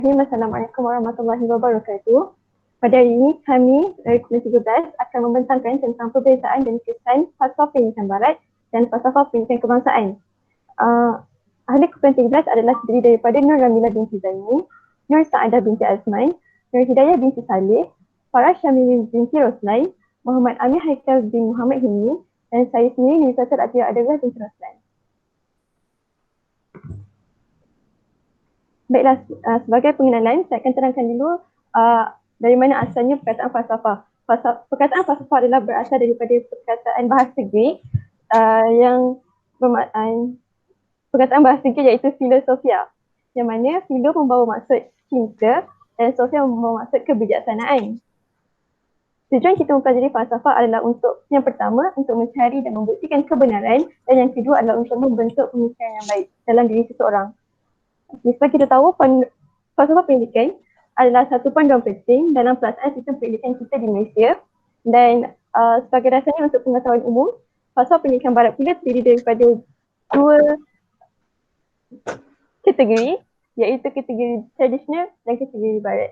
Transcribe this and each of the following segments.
Assalamualaikum warahmatullahi wabarakatuh. Pada hari ini kami dari Komisi 13 akan membentangkan tentang perbezaan dan kesan falsafah pendidikan barat dan falsafah pendidikan kebangsaan. Ahli Komisi 13 adalah terdiri daripada Nur Ramila binti Zaini, Nur Saadah binti Azman, Nur Hidayah binti Saleh, Farah Syamili binti Roslai, Muhammad Amir Haikal bin Muhammad Hilmi dan saya sendiri Nisatul Atiyah Adawiyah binti Roslan. Baiklah, sebagai pengenalan, saya akan terangkan dulu dari mana asalnya perkataan falsafah. Perkataan falsafah adalah berasal daripada perkataan bahasa Greek yang perkataan bahasa Greek iaitu philosophia, yang mana philo membawa maksud cinta dan sophia membawa maksud kebijaksanaan. Tujuan kita mempelajari falsafah adalah untuk, yang pertama, untuk mencari dan membuktikan kebenaran, dan yang kedua adalah untuk membentuk pemikiran yang baik dalam diri seseorang. Seperti kita tahu, falsafah pendidikan adalah satu panduan penting dalam pelaksanaan sistem pendidikan kita di Malaysia, dan sebagai dasarnya untuk pengetahuan umum, falsafah pendidikan barat pula terdiri daripada dua kategori, iaitu kategori tradisional dan kategori barat.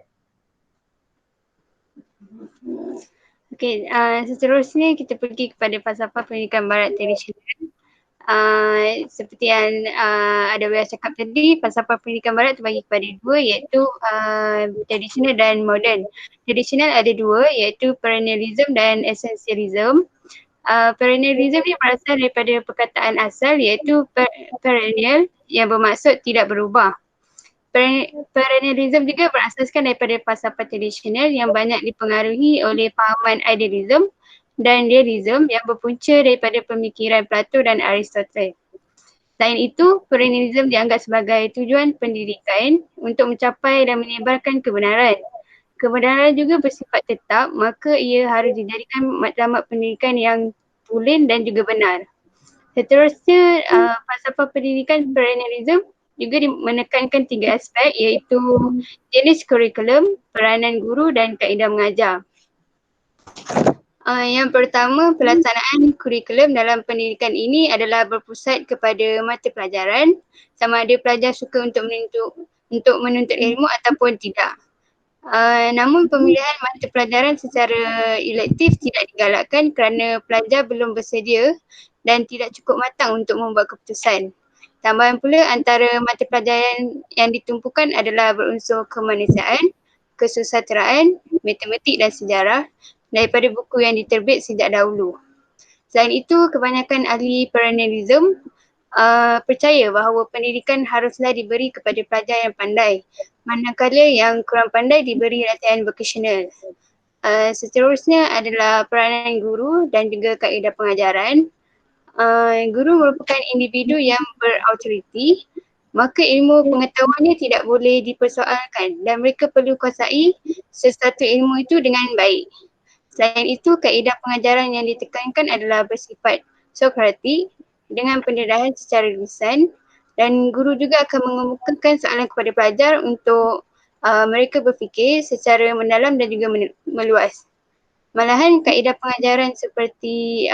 Okey, seterusnya kita pergi kepada falsafah pendidikan barat tradisional. Seperti yang Adawiyah cakap tadi, falsafah pendidikan barat terbagi kepada dua, iaitu tradisional dan moden. Tradisional ada dua, iaitu perennialism dan essentialism. Perennialism ni berasal daripada perkataan asal, iaitu perennial, yang bermaksud tidak berubah. Perennialism juga berasaskan daripada falsafah tradisional yang banyak dipengaruhi oleh fahaman idealism dan realism yang berpunca daripada pemikiran Plato dan Aristotle. Selain itu, perennialism dianggap sebagai tujuan pendidikan untuk mencapai dan menyebarkan kebenaran. Kebenaran juga bersifat tetap, maka ia harus dijadikan matlamat pendidikan yang tulen dan juga benar. Seterusnya, falsafah pendidikan perennialism juga menekankan tiga aspek, iaitu jenis kurikulum, peranan guru dan kaedah mengajar. Yang pertama, pelaksanaan kurikulum dalam pendidikan ini adalah berpusat kepada mata pelajaran, sama ada pelajar suka untuk menuntut ilmu ataupun tidak. Namun pemilihan mata pelajaran secara elektif tidak digalakkan kerana pelajar belum bersedia dan tidak cukup matang untuk membuat keputusan. Tambahan pula, antara mata pelajaran yang ditumpukan adalah berunsur kemanusiaan, kesusasteraan, matematik dan sejarah daripada buku yang diterbit sejak dahulu. Selain itu, kebanyakan ahli perennialism percaya bahawa pendidikan haruslah diberi kepada pelajar yang pandai, manakala yang kurang pandai diberi latihan vocational. Seterusnya adalah peranan guru dan juga kaedah pengajaran. Guru merupakan individu yang berautoriti, maka ilmu pengetahuannya tidak boleh dipersoalkan dan mereka perlu kuasai sesuatu ilmu itu dengan baik. Selain itu, kaedah pengajaran yang ditekankan adalah bersifat sokratik dengan pendedahan secara lisan, dan guru juga akan mengemukakan soalan kepada pelajar untuk mereka berfikir secara mendalam dan juga meluas. Malahan kaedah pengajaran seperti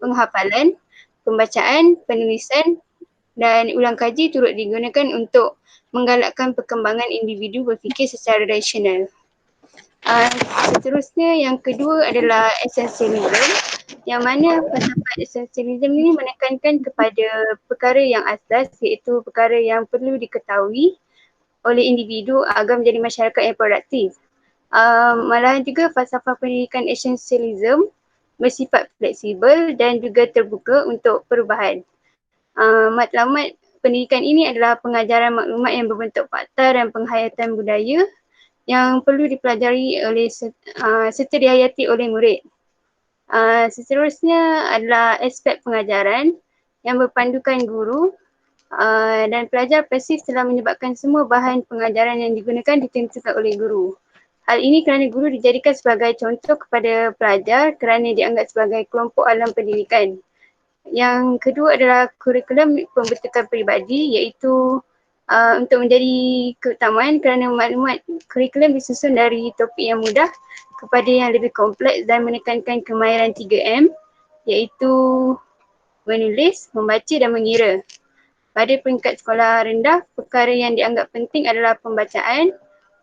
penghafalan, pembacaan, penulisan dan ulang kaji turut digunakan untuk menggalakkan perkembangan individu berfikir secara rasional. Seterusnya, yang kedua adalah essentialism, yang mana falsafah essentialism ini menekankan kepada perkara yang asas, iaitu perkara yang perlu diketahui oleh individu agar menjadi masyarakat yang produktif. Malahan juga falsafah pendidikan essentialism bersifat fleksibel dan juga terbuka untuk perubahan. Matlamat pendidikan ini adalah pengajaran maklumat yang berbentuk fakta dan penghayatan budaya yang perlu dipelajari oleh serta dihayati oleh murid. Seterusnya adalah aspek pengajaran yang berpandukan guru dan pelajar pasif telah menyebabkan semua bahan pengajaran yang digunakan ditentukan oleh guru. Hal ini kerana guru dijadikan sebagai contoh kepada pelajar kerana dianggap sebagai kelompok alam pendidikan. Yang kedua adalah kurikulum pembentukan peribadi, iaitu untuk menjadi keutamaan kerana maklumat kurikulum disusun dari topik yang mudah kepada yang lebih kompleks dan menekankan kemahiran 3M, iaitu menulis, membaca dan mengira. Pada peringkat sekolah rendah, perkara yang dianggap penting adalah pembacaan,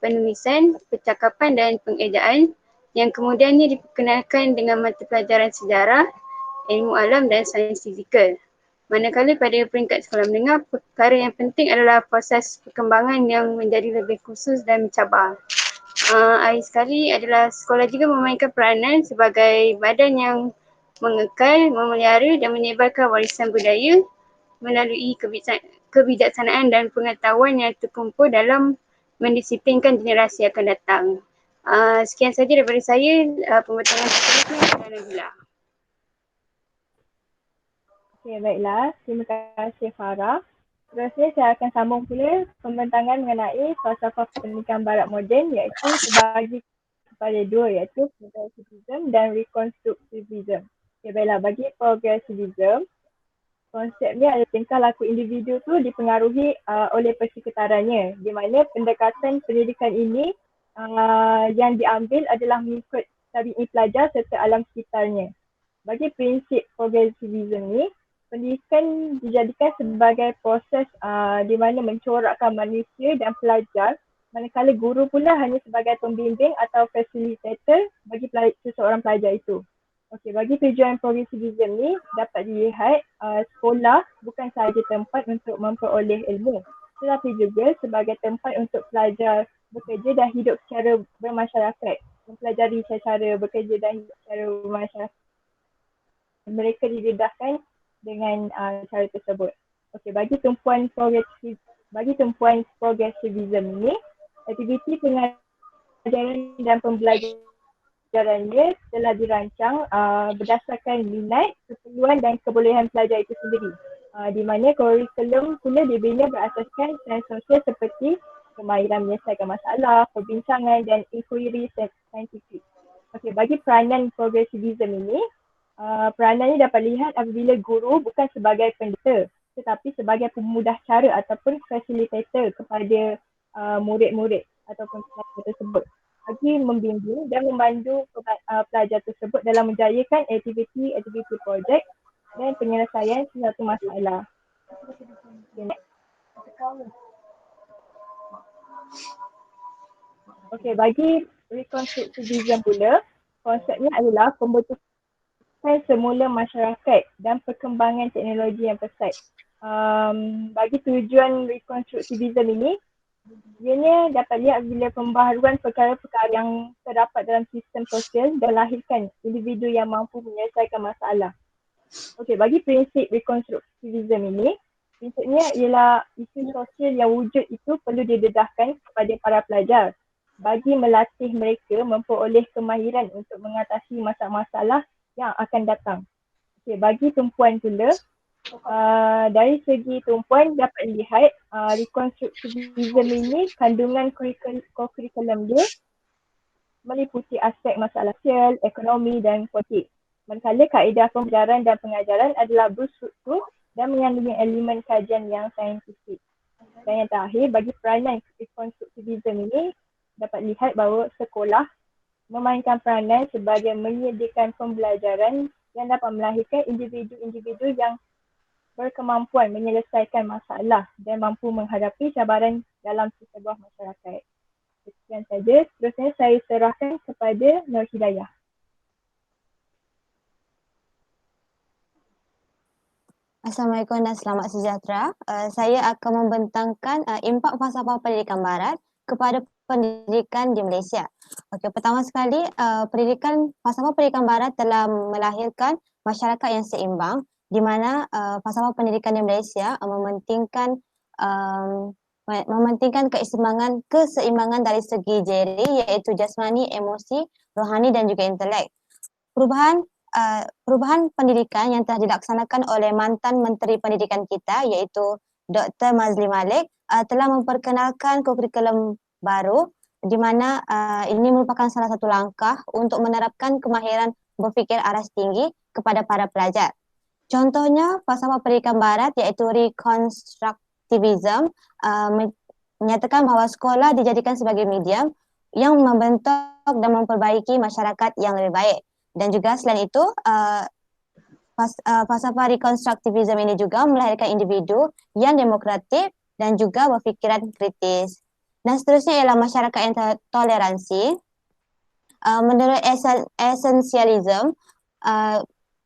penulisan, percakapan dan pengejaan yang kemudiannya diperkenalkan dengan mata pelajaran sejarah, ilmu alam dan sains fizikal. Manakala pada peringkat sekolah menengah, perkara yang penting adalah proses perkembangan yang menjadi lebih khusus dan mencabar. Akhir sekali adalah sekolah juga memainkan peranan sebagai badan yang mengekal, memelihara dan menyebarkan warisan budaya melalui kebijaksanaan dan pengetahuan yang terkumpul dalam mendisiplinkan generasi akan datang. Sekian saja daripada saya. Pembentangan seterusnya Nabila. Okey, baiklah. Terima kasih Farah. Seterusnya saya akan sambung pula pembentangan mengenai falsafah pendidikan barat moden iaitu terbagi kepada dua iaitu progressivism dan reconstructivism. Okey, baiklah. Bagi progressivism, konsepnya adalah tingkah laku individu tu dipengaruhi oleh persekitarannya, di mana pendekatan pendidikan ini yang diambil adalah mengikut tabi'i pelajar serta alam sekitarnya. Bagi prinsip progressivism ni, pendidikan dijadikan sebagai proses di mana mencorakkan manusia dan pelajar, manakala guru pula hanya sebagai pembimbing atau facilitator bagi seseorang pelajar itu. Okey, bagi tujuan progressivism ni dapat dilihat sekolah bukan sahaja tempat untuk memperoleh ilmu, tetapi juga sebagai tempat untuk pelajar bekerja dan hidup secara bermasyarakat, mempelajari cara bekerja dan hidup secara bermasyarakat. Mereka didedahkan dengan cara tersebut. Okey, bagi tumpuan progressivism ini, aktiviti pengajaran dan pembelajarannya telah dirancang berdasarkan minat, keperluan dan kebolehan pelajar itu sendiri. Di mana kurikulum pula dibina berasaskan sains sosial seperti kemahiran menyelesaikan masalah, perbincangan dan inquiry saintifik. Okey, bagi peranan progressivism ini, peranan ini dapat lihat apabila guru bukan sebagai pendeta tetapi sebagai pemudah cara ataupun facilitator kepada murid-murid ataupun pelajar tersebut bagi membimbing dan membantu pelajar tersebut dalam menjayakan aktiviti projek dan penyelesaian sesuatu masalah. Okey, bagi reconstructivism pula, konsepnya adalah pembentukan semula masyarakat dan perkembangan teknologi yang pesat. Bagi tujuan reconstructivism ini, ianya dapat lihat bila pembaharuan perkara-perkara yang terdapat dalam sistem sosial dan lahirkan individu yang mampu menyelesaikan masalah. Okey, bagi prinsip reconstructivism ini, prinsipnya ialah isu sosial yang wujud itu perlu didedahkan kepada para pelajar bagi melatih mereka memperoleh kemahiran untuk mengatasi masalah-masalah yang akan datang. Okay, bagi tumpuan pula, dari segi tumpuan dapat dilihat reconstructivism ini kandungan kurikulum dia meliputi aspek masalah sosial, ekonomi dan politik. Manakala kaedah pembelajaran dan pengajaran adalah berstruktur dan mengandungi elemen kajian yang saintifik. Dan yang terakhir, bagi peranan reconstructivism ini dapat lihat bahawa sekolah memainkan peranan sebagai menyediakan pembelajaran yang dapat melahirkan individu-individu yang berkemampuan menyelesaikan masalah dan mampu menghadapi cabaran dalam sebuah masyarakat. Sekian saja. Seterusnya saya serahkan kepada Nur Hidayah. Assalamualaikum dan selamat sejahtera. Saya akan membentangkan impak falsafah pendidikan barat kepada pendidikan di Malaysia. Okey, pertama sekali, falsafah pendidikan barat telah melahirkan masyarakat yang seimbang di mana falsafah pendidikan di Malaysia mementingkan keseimbangan dari segi jeri iaitu jasmani, emosi, rohani dan juga intelek. Perubahan pendidikan yang telah dilaksanakan oleh mantan Menteri Pendidikan kita iaitu Dr. Mazli Malik telah memperkenalkan kurikulum baru di mana ini merupakan salah satu langkah untuk menerapkan kemahiran berfikir aras tinggi kepada para pelajar. Contohnya, falsafah pendidikan barat iaitu reconstructivism menyatakan bahawa sekolah dijadikan sebagai medium yang membentuk dan memperbaiki masyarakat yang lebih baik. Dan juga selain itu, falsafah reconstructivism ini juga melahirkan individu yang demokratik dan juga berfikiran kritis. Dan seterusnya ialah masyarakat yang toleransi. Menurut esensialism,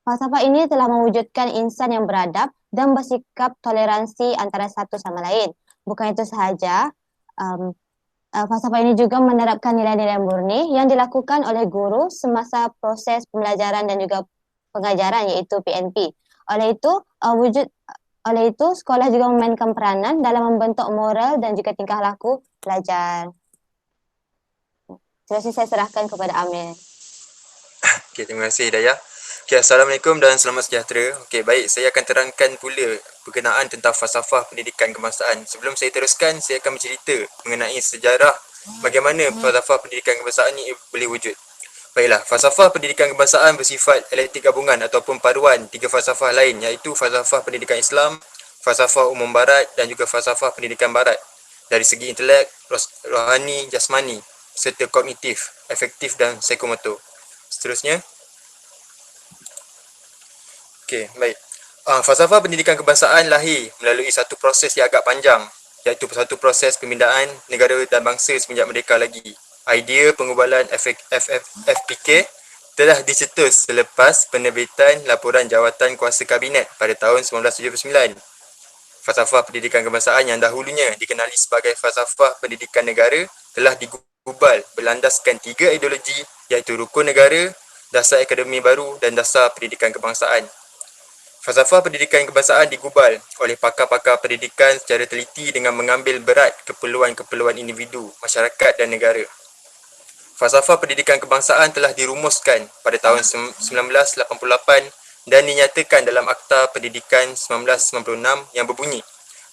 falsafah ini telah mewujudkan insan yang beradab dan bersikap toleransi antara satu sama lain. Bukan itu sahaja, falsafah ini juga menerapkan nilai-nilai murni yang dilakukan oleh guru semasa proses pembelajaran dan juga pengajaran, iaitu PNP. Oleh itu, sekolah juga memainkan peranan dalam membentuk moral dan juga tingkah laku pelajar. Terima kasih, saya serahkan kepada Amir. Okey, terima kasih Hidayah. Okey, Assalamualaikum dan selamat sejahtera. Okey, baik, saya akan terangkan pula berkenaan tentang falsafah pendidikan kebangsaan. Sebelum saya teruskan, saya akan bercerita mengenai sejarah bagaimana falsafah pendidikan kebangsaan ini boleh wujud. Baiklah, falsafah pendidikan kebangsaan bersifat elektik gabungan ataupun paduan tiga falsafah lain, iaitu falsafah pendidikan Islam, falsafah umum barat dan juga falsafah pendidikan barat dari segi intelek, rohani, jasmani serta kognitif, efektif dan psikomotor. Seterusnya. Okey, baik. Falsafah pendidikan kebangsaan lahir melalui satu proses yang agak panjang, iaitu satu proses pemindahan negara dan bangsa semenjak merdeka lagi. Idea pengubalan FPK telah dicetus selepas penerbitan laporan jawatan kuasa kabinet pada tahun 1979. Falsafah pendidikan kebangsaan yang dahulunya dikenali sebagai falsafah pendidikan negara telah digubal berlandaskan tiga ideologi, iaitu rukun negara, dasar akademi baru dan dasar pendidikan kebangsaan. Falsafah pendidikan kebangsaan digubal oleh pakar-pakar pendidikan secara teliti dengan mengambil berat keperluan-keperluan individu, masyarakat dan negara. Falsafah pendidikan kebangsaan telah dirumuskan pada tahun 1988 dan dinyatakan dalam Akta Pendidikan 1996 yang berbunyi,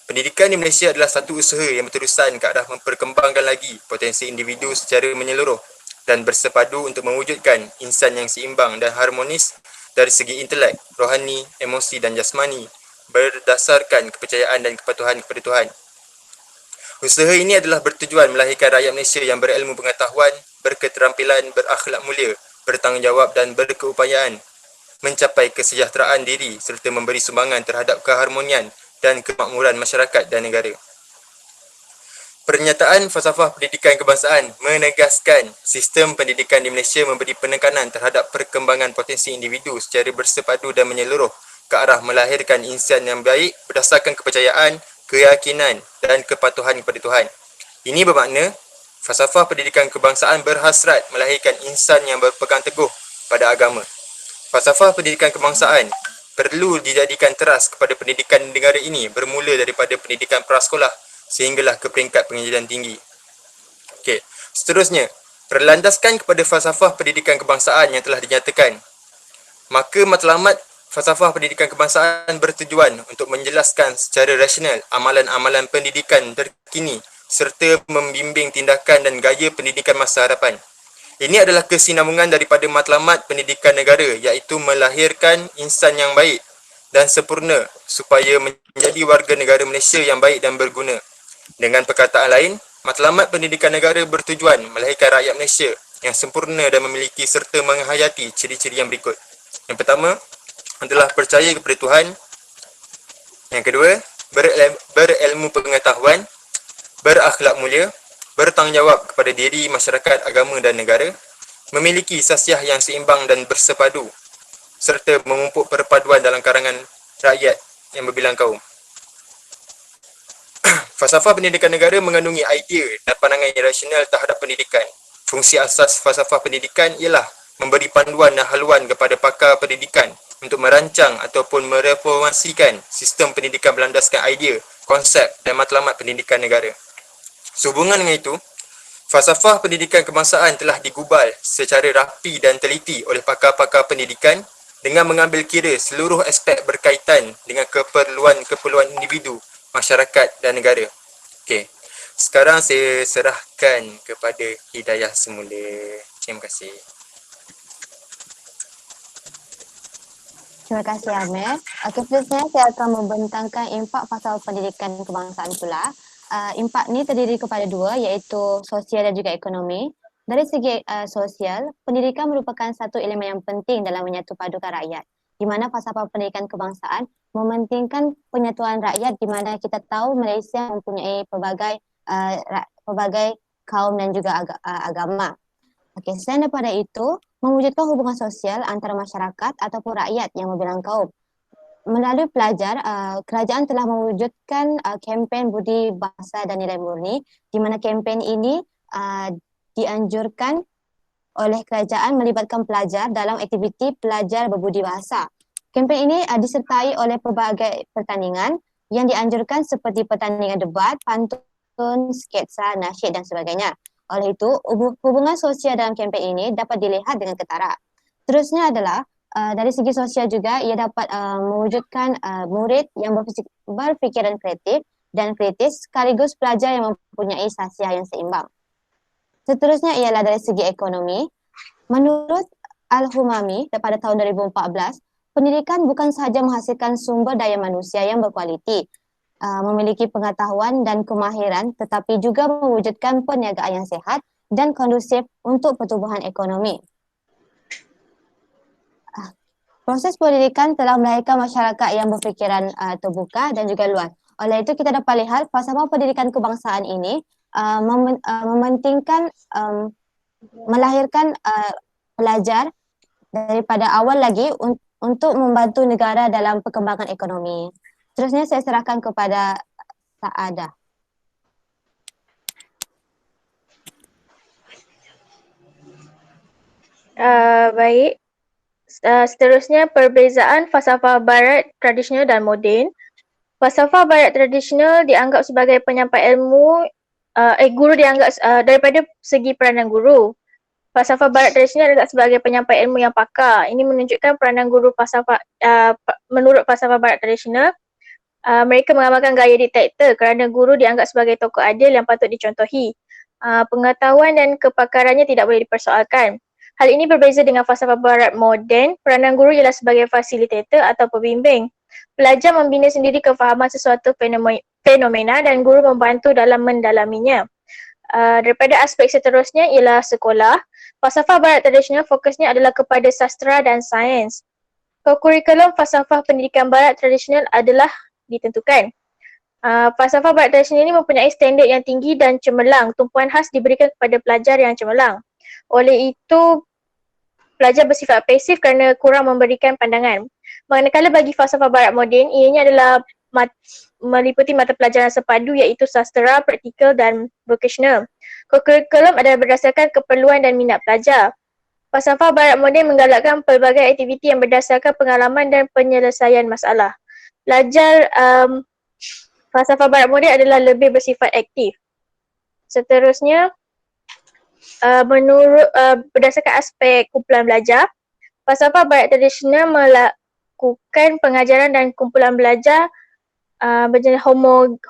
pendidikan di Malaysia adalah satu usaha yang berterusan ke arah memperkembangkan lagi potensi individu secara menyeluruh dan bersepadu untuk mewujudkan insan yang seimbang dan harmonis dari segi intelek, rohani, emosi dan jasmani berdasarkan kepercayaan dan kepatuhan kepada Tuhan. Usaha ini adalah bertujuan melahirkan rakyat Malaysia yang berilmu pengetahuan, berketerampilan, berakhlak mulia, bertanggungjawab dan berkeupayaan, mencapai kesejahteraan diri serta memberi sumbangan terhadap keharmonian dan kemakmuran masyarakat dan negara. Pernyataan falsafah pendidikan kebangsaan menegaskan sistem pendidikan di Malaysia memberi penekanan terhadap perkembangan potensi individu secara bersepadu dan menyeluruh ke arah melahirkan insan yang baik berdasarkan kepercayaan, keyakinan dan kepatuhan kepada Tuhan. Ini bermakna falsafah pendidikan kebangsaan berhasrat melahirkan insan yang berpegang teguh pada agama. Falsafah pendidikan kebangsaan perlu dijadikan teras kepada pendidikan negara ini bermula daripada pendidikan prasekolah sehinggalah ke peringkat pengajian tinggi. Okey, seterusnya, berlandaskan kepada falsafah pendidikan kebangsaan yang telah dinyatakan, maka matlamat falsafah pendidikan kebangsaan bertujuan untuk menjelaskan secara rasional amalan-amalan pendidikan terkini serta membimbing tindakan dan gaya pendidikan masa hadapan. Ini adalah kesinambungan daripada matlamat pendidikan negara, iaitu melahirkan insan yang baik dan sempurna supaya menjadi warga negara Malaysia yang baik dan berguna. Dengan perkataan lain, matlamat pendidikan negara bertujuan melahirkan rakyat Malaysia yang sempurna dan memiliki serta menghayati ciri-ciri yang berikut. Yang pertama adalah percaya kepada Tuhan. Yang kedua, berilmu pengetahuan, berakhlak mulia, bertanggungjawab kepada diri, masyarakat, agama dan negara, memiliki sasiah yang seimbang dan bersepadu, serta memupuk perpaduan dalam kalangan rakyat yang berbilang kaum. Falsafah pendidikan negara mengandungi idea dan pandangan yang rasional terhadap pendidikan. Fungsi asas falsafah pendidikan ialah memberi panduan dan haluan kepada pakar pendidikan untuk merancang ataupun mereformasikan sistem pendidikan berlandaskan idea, konsep dan matlamat pendidikan negara. Sehubungan dengan itu, falsafah pendidikan kebangsaan telah digubal secara rapi dan teliti oleh pakar-pakar pendidikan dengan mengambil kira seluruh aspek berkaitan dengan keperluan-keperluan individu, masyarakat dan negara. Okey, sekarang saya serahkan kepada Hidayah semula. Terima kasih. Terima kasih Amir. Okey, seterusnya saya akan membentangkan impak pasal pendidikan kebangsaan pula. Impak ni terdiri kepada dua, iaitu sosial dan juga ekonomi. Dari segi sosial, pendidikan merupakan satu elemen yang penting dalam menyatu padukan rakyat, di mana falsafah pendidikan kebangsaan mementingkan penyatuan rakyat, di mana kita tahu Malaysia mempunyai pelbagai pelbagai kaum dan juga agama. Okey, selain daripada itu, mewujudkan hubungan sosial antara masyarakat ataupun rakyat yang berbilang kaum. Melalui pelajar, kerajaan telah mewujudkan kempen budi bahasa dan nilai murni, di mana kempen ini dianjurkan oleh kerajaan melibatkan pelajar dalam aktiviti pelajar berbudi bahasa. Kempen ini disertai oleh pelbagai pertandingan yang dianjurkan seperti pertandingan debat, pantun, sketsa, nasyid dan sebagainya. Oleh itu, hubungan sosial dalam kempen ini dapat dilihat dengan ketara. Terusnya adalah dari segi sosial juga, ia dapat mewujudkan murid yang berfikiran kreatif dan kritis sekaligus pelajar yang mempunyai sasiah yang seimbang. Seterusnya ialah dari segi ekonomi. Menurut Al-Humami pada tahun 2014, pendidikan bukan sahaja menghasilkan sumber daya manusia yang berkualiti, memiliki pengetahuan dan kemahiran, tetapi juga mewujudkan perniagaan yang sehat dan kondusif untuk pertumbuhan ekonomi. Proses pendidikan telah melahirkan masyarakat yang berfikiran terbuka dan juga luas. Oleh itu kita dapat lihat falsafah pendidikan kebangsaan ini mementingkan melahirkan pelajar daripada awal lagi untuk membantu negara dalam perkembangan ekonomi. Seterusnya saya serahkan kepada Saadah. Baik. Seterusnya perbezaan falsafah barat tradisional dan moden. Falsafah barat tradisional dianggap sebagai penyampai ilmu, guru dianggap daripada segi peranan guru. Falsafah barat tradisional dianggap sebagai penyampai ilmu yang pakar. Ini menunjukkan peranan guru menurut falsafah barat tradisional. Mereka mengamalkan gaya diktator kerana guru dianggap sebagai tokoh adil yang patut dicontohi. Pengetahuan dan kepakarannya tidak boleh dipersoalkan. Hal ini berbeza dengan falsafah barat moden. Peranan guru ialah sebagai fasilitator atau pembimbing. Pelajar membina sendiri kefahaman sesuatu fenomena dan guru membantu dalam mendalaminya. Daripada aspek seterusnya ialah sekolah. Falsafah barat tradisional fokusnya adalah kepada sastra dan sains. Kurikulum falsafah pendidikan barat tradisional adalah ditentukan. Falsafah barat tradisional ini mempunyai standard yang tinggi dan cemerlang. Tumpuan khas diberikan kepada pelajar yang cemerlang. Oleh itu, pelajar bersifat pasif kerana kurang memberikan pandangan. Manakala bagi falsafah barat moden, ianya adalah meliputi mata pelajaran sepadu iaitu sastra, praktikal dan vocational. Kurikulum adalah berdasarkan keperluan dan minat pelajar. Falsafah barat moden menggalakkan pelbagai aktiviti yang berdasarkan pengalaman dan penyelesaian masalah. Pelajar falsafah barat moden adalah lebih bersifat aktif. Seterusnya, berdasarkan aspek kumpulan belajar, falsafah barat tradisional melakukan pengajaran dan kumpulan belajar berjenis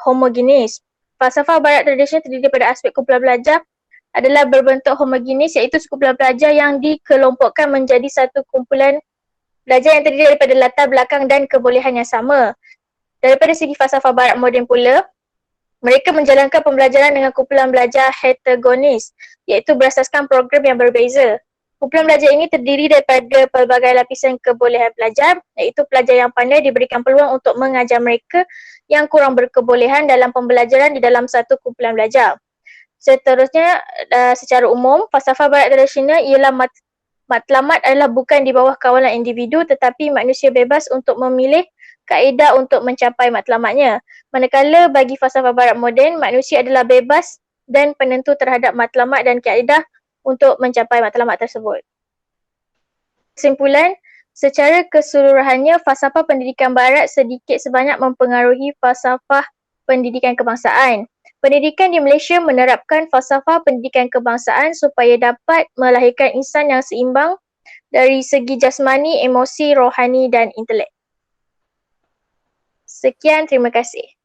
homogenis. Falsafah barat tradisional terdiri daripada aspek kumpulan belajar adalah berbentuk homogenis iaitu sekumpulan pelajar yang dikelompokkan menjadi satu kumpulan belajar yang terdiri daripada latar belakang dan kebolehan yang sama. Daripada segi falsafah barat moden pula, mereka menjalankan pembelajaran dengan kumpulan belajar heterogenis iaitu berasaskan program yang berbeza. Kumpulan belajar ini terdiri daripada pelbagai lapisan kebolehan pelajar iaitu pelajar yang pandai diberikan peluang untuk mengajar mereka yang kurang berkebolehan dalam pembelajaran di dalam satu kumpulan belajar. Seterusnya, secara umum, falsafah barat tradisional ialah matlamat adalah bukan di bawah kawalan individu tetapi manusia bebas untuk memilih kaedah untuk mencapai matlamatnya. Manakala bagi falsafah barat moden, manusia adalah bebas dan penentu terhadap matlamat dan kaedah untuk mencapai matlamat tersebut. Kesimpulan, secara keseluruhannya falsafah pendidikan barat sedikit sebanyak mempengaruhi falsafah pendidikan kebangsaan. Pendidikan di Malaysia menerapkan falsafah pendidikan kebangsaan supaya dapat melahirkan insan yang seimbang dari segi jasmani, emosi, rohani dan intelek. Sekian, terima kasih.